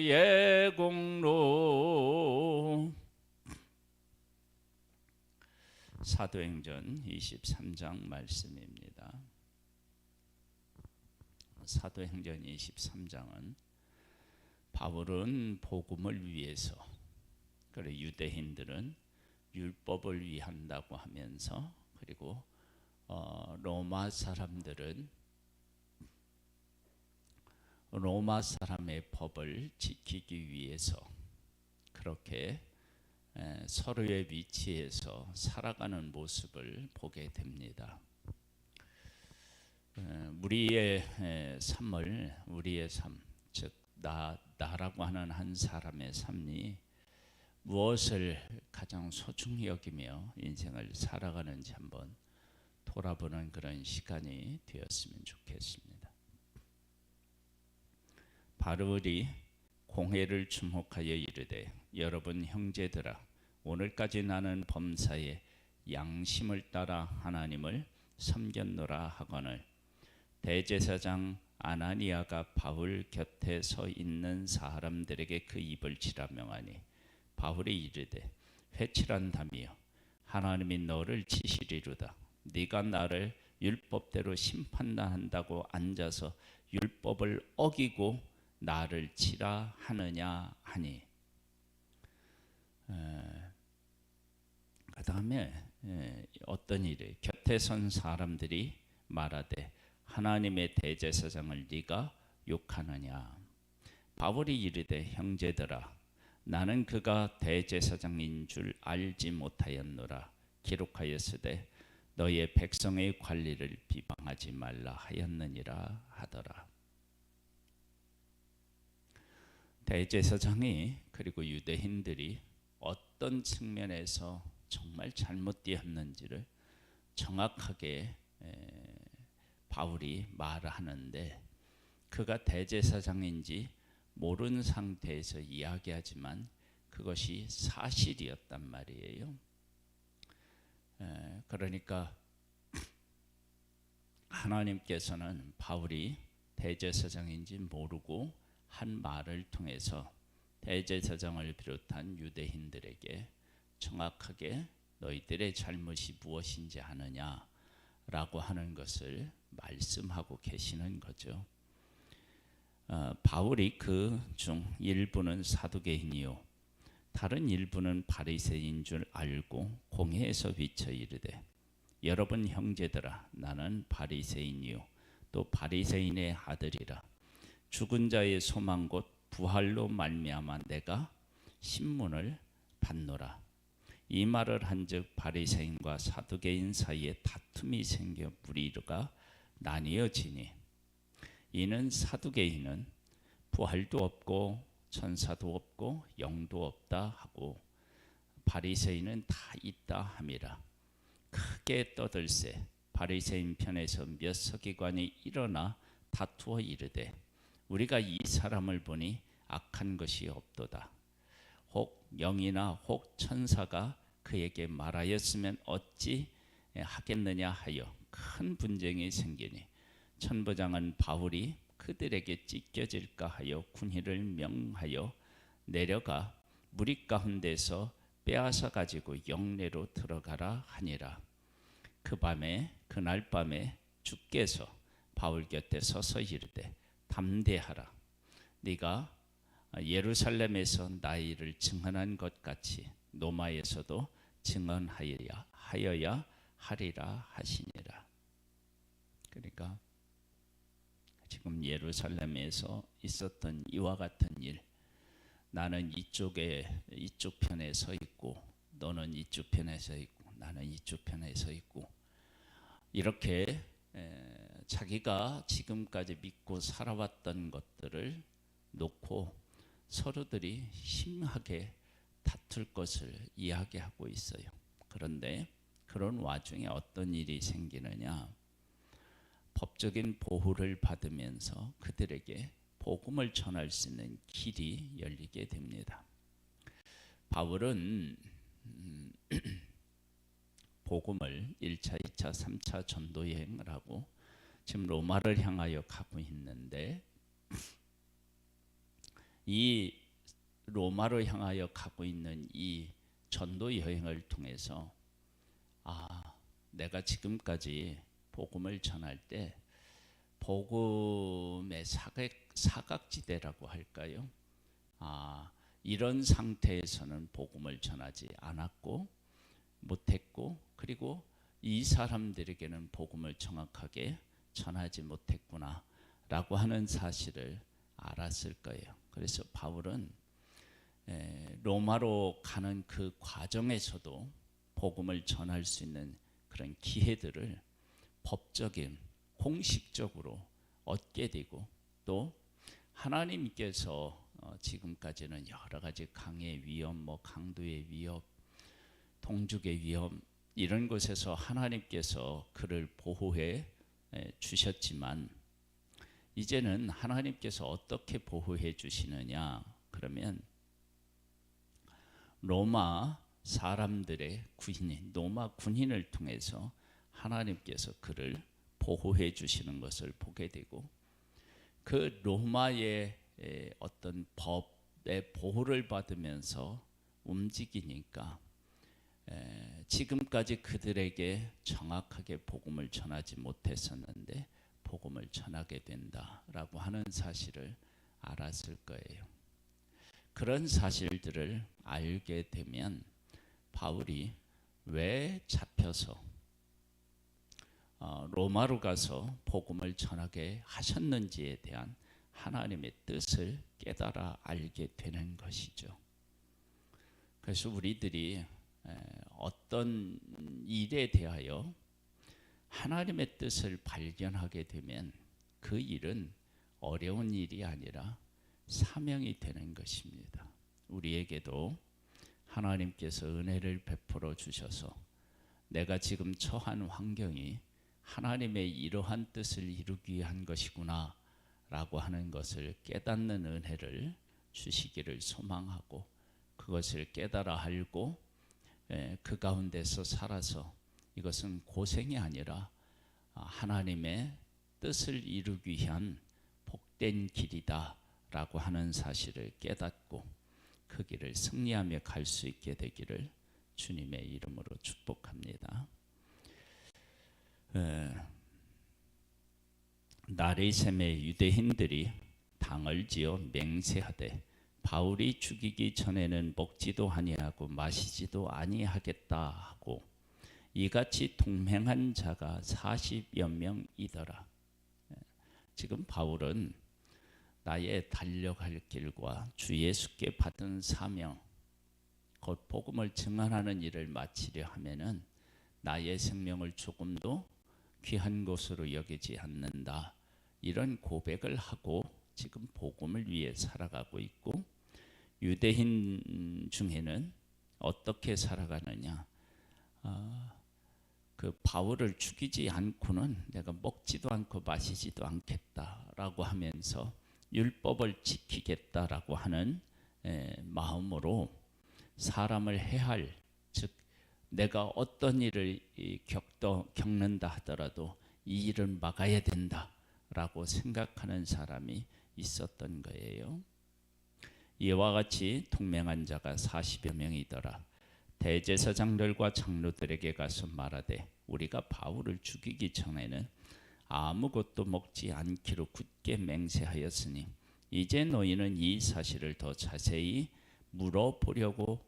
예공로 사도행전 23장 말씀입니다. 사도행전 23장은 바울은 복음을 위해서, 그리고 유대인들은 율법을 위한다고 하면서, 그리고 로마 사람들은 로마 사람의 법을 지키기 위해서 그렇게 서로의 위치에서 살아가는 모습을 보게 됩니다. 우리의 삶, 즉 나라고 하는 한 사람의 삶이 무엇을 가장 소중히 여기며 인생을 살아가는지 한번 돌아보는 그런 시간이 되었으면 좋겠습니다. 바울이 공회를 주목하여 이르되, 여러분 형제들아, 오늘까지 나는 범사에 양심을 따라 하나님을 섬겼노라 하거늘, 대제사장 아나니아가 바울 곁에 서 있는 사람들에게 그 입을 치라 명하니, 바울이 이르되, 회칠한다며 하나님이 너를 치시리로다. 네가 나를 율법대로 심판한다고 앉아서 율법을 어기고 나를 치라 하느냐 하니, 그 다음에 어떤 일이, 곁에 선 사람들이 말하되 하나님의 대제사장을 네가 욕하느냐. 바울이 이르되, 형제들아, 나는 그가 대제사장인 줄 알지 못하였노라. 기록하였으되 너의 백성의 관리를 비방하지 말라 하였느니라 하더라. 대제사장이, 그리고 유대인들이 어떤 측면에서 정말 잘못되었는지를 정확하게 바울이 말하는데, 그가 대제사장인지 모르는 상태에서 이야기하지만 그것이 사실이었단 말이에요. 그러니까 하나님께서는 바울이 대제사장인지 모르고 한 말을 통해서 대제사장을 비롯한 유대인들에게 정확하게 너희들의 잘못이 무엇인지 아느냐라고 하는 것을 말씀하고 계시는 거죠. 바울이 그 중 일부는 사두개인이요 다른 일부는 바리새인 줄 알고 공회에서 비쳐 이르되, 여러분 형제들아, 나는 바리새인이요 또 바리새인의 아들이라. 죽은 자의 소망 곧 부활로 말미암아 내가 신문을 받노라. 이 말을 한즉 바리새인과 사두개인 사이에 다툼이 생겨 무리가 나뉘어지니, 이는 사두개인은 부활도 없고 천사도 없고 영도 없다 하고, 바리새인은 다 있다 함이라. 크게 떠들세 바리새인 편에서 몇 서기관이 일어나 다투어 이르되, 우리가 이 사람을 보니 악한 것이 없도다. 혹 영이나 혹 천사가 그에게 말하였으면 어찌 하겠느냐 하여 큰 분쟁이 생기니, 천부장은 바울이 그들에게 찢겨질까 하여 군의를 명하여 내려가 무리 가운데서 빼앗아 가지고 영내로 들어가라 하니라. 그날 밤에 주께서 바울 곁에 서서 이르되, 담대하라. 네가 예루살렘에서 나의 일을 증언한 것 같이 로마에서도 증언하여야 하리라 하시니라. 그러니까 지금 예루살렘에서 있었던 이와 같은 일, 나는 이쪽 편에 서 있고 너는 이쪽 편에 서 있고 나는 이쪽 편에 서 있고, 이렇게 자기가 지금까지 믿고 살아왔던 것들을 놓고 서로들이 심하게 다툴 것을 이야기하고 있어요. 그런데 그런 와중에 어떤 일이 생기느냐, 법적인 보호를 받으면서 그들에게 복음을 전할 수 있는 길이 열리게 됩니다. 바울은 복음을 1차, 2차, 3차 전도 여행을 하고 지금 로마를 향하여 가고 있는데, 이 로마로 향하여 가고 있는 이 전도 여행을 통해서 내가 지금까지 복음을 전할 때 복음의 사각지대라고 할까요? 이런 상태에서는 복음을 전하지 않았고 못했고, 그리고 이 사람들에게는 복음을 정확하게 전하지 못했구나 라고 하는 사실을 알았을 거예요. 그래서 바울은 로마로 가는 그 과정에서도 복음을 전할 수 있는 그런 기회들을 법적인 공식적으로 얻게 되고, 또 하나님께서 지금까지는 여러 가지 강의 위험, 강도의 위협, 동족의 위험, 이런 곳에서 하나님께서 그를 보호해 주셨지만, 이제는 하나님께서 어떻게 보호해 주시느냐 그러면 로마 사람들의 로마 군인을 통해서 하나님께서 그를 보호해 주시는 것을 보게 되고, 그 로마의 어떤 법의 보호를 받으면서 움직이니까 지금까지 그들에게 정확하게 복음을 전하지 못했었는데 복음을 전하게 된다라고 하는 사실을 알았을 거예요. 그런 사실들을 알게 되면 바울이 왜 잡혀서 로마로 가서 복음을 전하게 하셨는지에 대한 하나님의 뜻을 깨달아 알게 되는 것이죠. 그래서 우리들이 어떤 일에 대하여 하나님의 뜻을 발견하게 되면 그 일은 어려운 일이 아니라 사명이 되는 것입니다. 우리에게도 하나님께서 은혜를 베풀어 주셔서 내가 지금 처한 환경이 하나님의 이러한 뜻을 이루기 위한 것이구나 라고 하는 것을 깨닫는 은혜를 주시기를 소망하고, 그것을 깨달아 알고 그 가운데서 살아서 이것은 고생이 아니라 하나님의 뜻을 이루기 위한 복된 길이다 라고 하는 사실을 깨닫고 그 길을 승리하며 갈 수 있게 되기를 주님의 이름으로 축복합니다. 나리샘의 유대인들이 당을 지어 맹세하되 바울이 죽이기 전에는 먹지도 아니하고 마시지도 아니하겠다 하고 이같이 동맹한 자가 40여 명이더라. 지금 바울은 나의 달려갈 길과 주 예수께 받은 사명, 곧 복음을 증언하는 일을 마치려 하면은 나의 생명을 조금도 귀한 것으로 여기지 않는다, 이런 고백을 하고 지금 복음을 위해 살아가고 있고, 유대인 중에는 어떻게 살아가느냐, 그 바울을 죽이지 않고는 내가 먹지도 않고 마시지도 않겠다라고 하면서 율법을 지키겠다라고 하는 마음으로 사람을 해할, 즉 내가 어떤 일을 겪는다 하더라도 이 일을 막아야 된다라고 생각하는 사람이 있었던 거예요. 이와 같이 동맹한 자가 40여 명이더라. 대제사장들과 장로들에게 가서 말하되 우리가 바울을 죽이기 전에는 아무것도 먹지 않기로 굳게 맹세하였으니 이제 너희는 이 사실을 더 자세히 물어보려는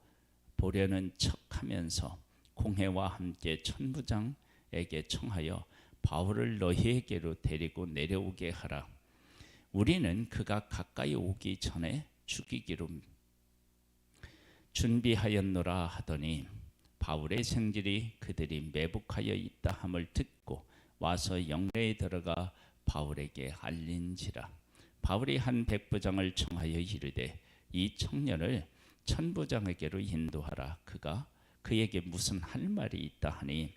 척하면서 공회와 함께 천부장에게 청하여 바울을 너희에게로 데리고 내려오게 하라. 우리는 그가 가까이 오기 전에 죽이기로 준비하였노라 하더니 바울의 생질이 그들이 매복하여 있다 함을 듣고 와서 영내에 들어가 바울에게 알린지라. 바울이 한 백부장을 청하여 이르되 이 청년을 천부장에게로 인도하라. 그가 그에게 무슨 할 말이 있다 하니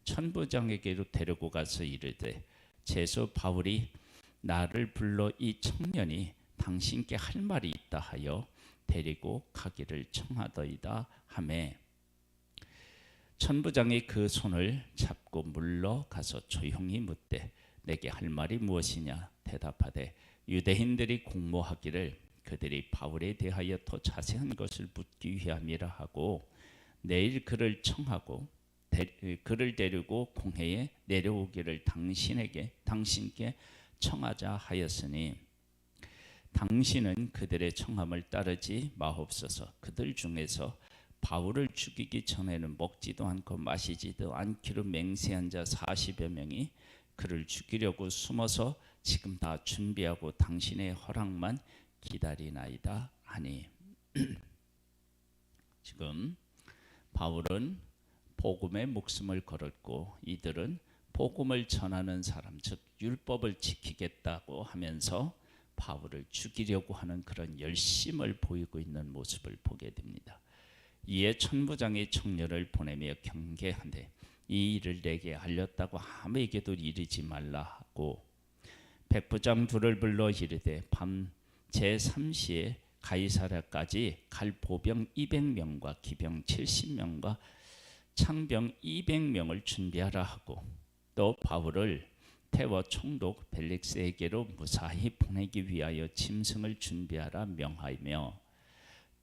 천부장에게로 데리고 가서 이르되 제소 바울이 나를 불러 이 청년이 당신께 할 말이 있다 하여 데리고 가기를 청하더이다 하매 천부장이 그 손을 잡고 물러가서 조용히 묻되 내게 할 말이 무엇이냐 대답하되 유대인들이 공모하기를 그들이 바울에 대하여 더 자세한 것을 묻기 위함이라 하고 내일 그를 청하고 그를 데리고 공회에 내려오기를 당신께 청하자 하였으니 당신은 그들의 청함을 따르지 마옵소서. 그들 중에서 바울을 죽이기 전에는 먹지도 않고 마시지도 않기로 맹세한 자 40여 명이 그를 죽이려고 숨어서 지금 다 준비하고 당신의 허락만 기다리나이다 하니 지금 바울은 복음에 목숨을 걸었고 이들은 복음을 전하는 사람, 즉 율법을 지키겠다고 하면서 바울을 죽이려고 하는 그런 열심을 보이고 있는 모습을 보게 됩니다. 이에 천부장이 청년을 보내며 경계한데 이 일을 내게 알렸다고 아무에게도 이르지 말라 하고 백부장 둘을 불러 이르되 밤 제3시에 가이사랴까지 갈 보병 200명과 기병 70명과 창병 200명을 준비하라 하고 또 바울을 태워 총독 벨릭스에게로 무사히 보내기 위하여 짐승을 준비하라 명하며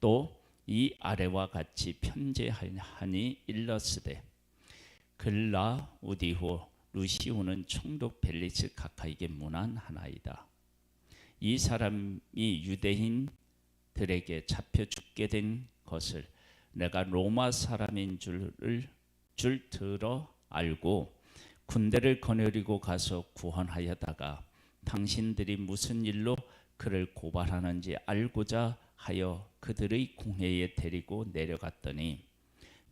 또 이 아래와 같이 편제하니 일러스되 글라우디오 루시오는 총독 벨릭스 가까이게 문안하나이다. 이 사람이 유대인들에게 잡혀 죽게 된 것을 내가 로마 사람인 줄 들어 알고 군대를 거느리고 가서 구원하여다가 당신들이 무슨 일로 그를 고발하는지 알고자 하여 그들의 공회에 데리고 내려갔더니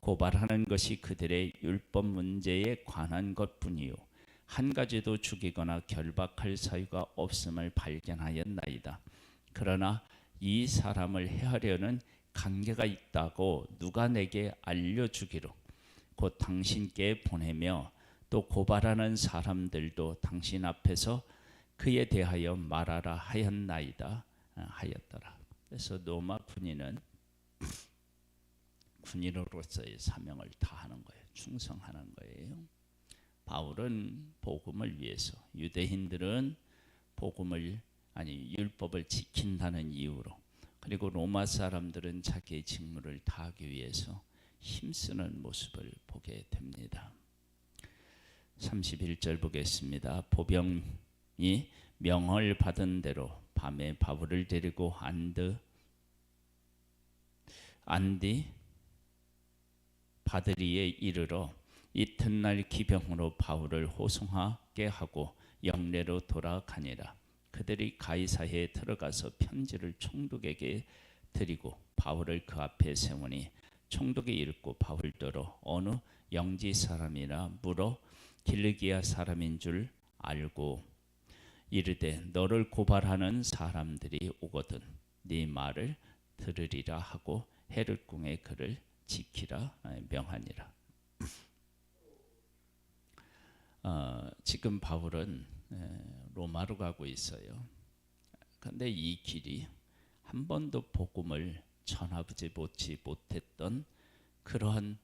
고발하는 것이 그들의 율법 문제에 관한 것뿐이요 한 가지도 죽이거나 결박할 사유가 없음을 발견하였나이다. 그러나 이 사람을 해하려는 관계가 있다고 누가 내게 알려주기로 곧 당신께 보내며 또 고발하는 사람들도 당신 앞에서 그에 대하여 말하라 하였나이다 하였더라. 그래서 로마 군인은 군인으로서의 사명을 다하는 거예요. 충성하는 거예요. 바울은 복음을 위해서, 유대인들은 율법을 지킨다는 이유로, 그리고 로마 사람들은 자기의 직무를 다하기 위해서 힘쓰는 모습을 보게 됩니다. 31절 보겠습니다. 보병이 명을 받은 대로 밤에 바울을 데리고 안디 바드리에 이르러 이튿날 기병으로 바울을 호송하게 하고 영내로 돌아가니라. 그들이 가이사랴에 들어가서 편지를 총독에게 드리고 바울을 그 앞에 세우니 총독이 읽고 바울더러 어느 영지 사람이라 물어 길르기아 사람인 줄 알고 이르되 너를 고발하는 사람들이 오거든 네 말을 들으리라 하고 헤롯궁에 그를 지키라 명하니라. 지금 바울은 로마로 가고 있어요. 그런데 이 길이 한 번도 복음을 전하지 못했던 그러한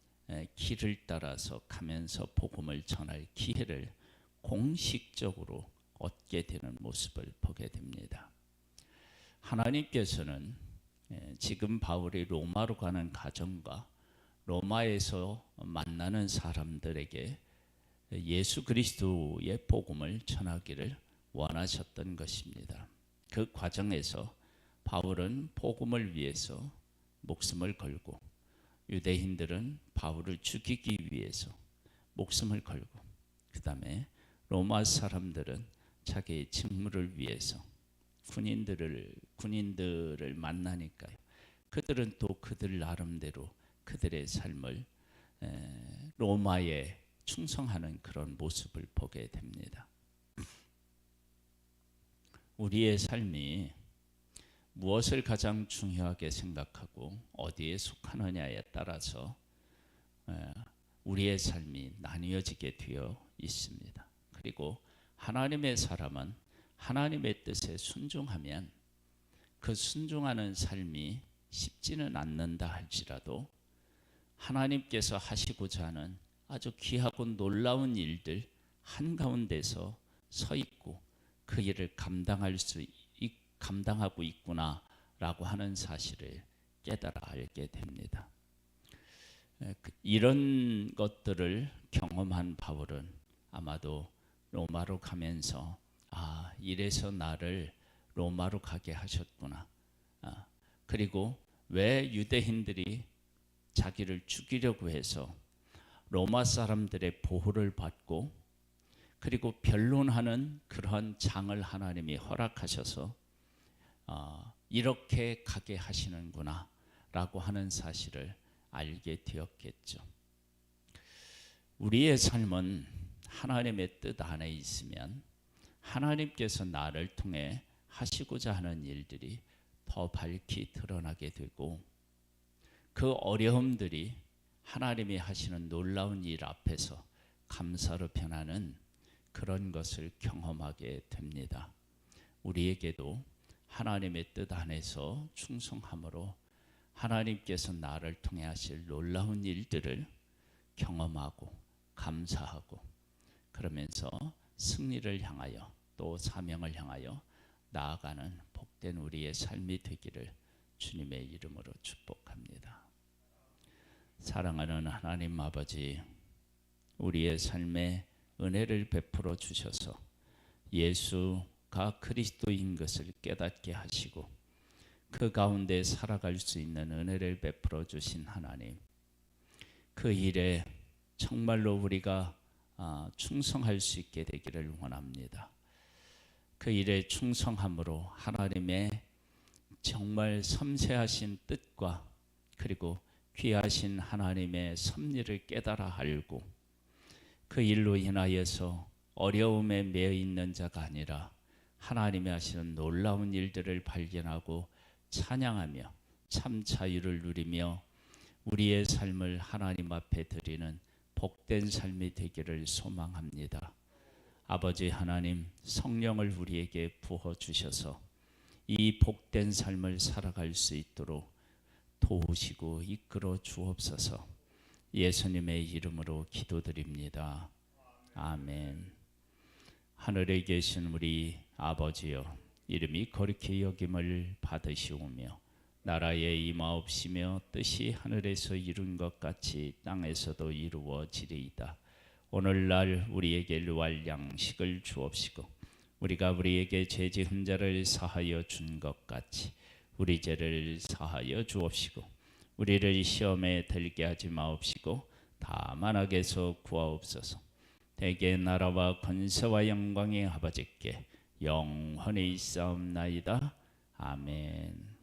길을 따라서 가면서 복음을 전할 기회를 공식적으로 얻게 되는 모습을 보게 됩니다. 하나님께서는 지금 바울이 로마로 가는 과정과 로마에서 만나는 사람들에게 예수 그리스도의 복음을 전하기를 원하셨던 것입니다. 그 과정에서 바울은 복음을 위해서 목숨을 걸고 유대인들은 바울을 죽이기 위해서 목숨을 걸고 그 다음에 로마 사람들은 자기의 직무를 위해서 군인들을 만나니까요. 그들은 또 그들 나름대로 그들의 삶을 로마에 충성하는 그런 모습을 보게 됩니다. 우리의 삶이 무엇을 가장 중요하게 생각하고 어디에 속하느냐에 따라서 우리의 삶이 나뉘어지게 되어 있습니다. 그리고 하나님의 사람은 하나님의 뜻에 순종하면 그 순종하는 삶이 쉽지는 않는다 할지라도 하나님께서 하시고자 하는 아주 귀하고 놀라운 일들 한가운데서 서 있고 그 일을 감당하고 있구나라고 라고 하는 사실을 깨달아 알게 됩니다. 이런 것들을 경험한 바울은 아마도 로마로 가면서 이래서 나를 로마로 가게 하셨구나. 그리고 왜 유대인들이 자기를 죽이려고 해서 로마 사람들의 보호를 받고 그리고 변론하는 그러한 장을 하나님이 허락하셔서 이렇게 가게 하시는구나 라고 하는 사실을 알게 되었겠죠. 우리의 삶은 하나님의 뜻 안에 있으면 하나님께서 나를 통해 하시고자 하는 일들이 더 밝히 드러나게 되고 그 어려움들이 하나님이 하시는 놀라운 일 앞에서 감사로 변하는 그런 것을 경험하게 됩니다. 우리에게도 하나님의 뜻 안에서 충성함으로 하나님께서 나를 통해 하실 놀라운 일들을 경험하고 감사하고 그러면서 승리를 향하여 또 사명을 향하여 나아가는 복된 우리의 삶이 되기를 주님의 이름으로 축복합니다. 사랑하는 하나님 아버지, 우리의 삶에 은혜를 베풀어 주셔서 예수가 그리스도인 것을 깨닫게 하시고 그 가운데 살아갈 수 있는 은혜를 베풀어 주신 하나님, 그 일에 정말로 우리가 충성할 수 있게 되기를 원합니다. 그 일에 충성함으로 하나님의 정말 섬세하신 뜻과 그리고 귀하신 하나님의 섭리를 깨달아 알고 그 일로 인하여서 어려움에 매여 있는 자가 아니라 하나님이 하시는 놀라운 일들을 발견하고 찬양하며 참 자유를 누리며 우리의 삶을 하나님 앞에 드리는 복된 삶이 되기를 소망합니다. 아버지 하나님, 성령을 우리에게 부어주셔서 이 복된 삶을 살아갈 수 있도록 도우시고 이끌어 주옵소서. 예수님의 이름으로 기도드립니다. 아멘. 하늘에 계신 우리 아버지여, 이름이 거룩히 여김을 받으시오며 나라에 임하옵시며 뜻이 하늘에서 이룬 것 같이 땅에서도 이루어지리이다. 오늘날 우리에게 일용할 양식을 주옵시고 우리가 우리에게 죄 지은 자를 사하여 준 것 같이 우리 죄를 사하여 주옵시고 우리를 시험에 들게 하지 마옵시고 다만 악에서 구하옵소서. 대개 나라와 권세와 영광이 아버지께 영원히 있사옵나이다. 아멘.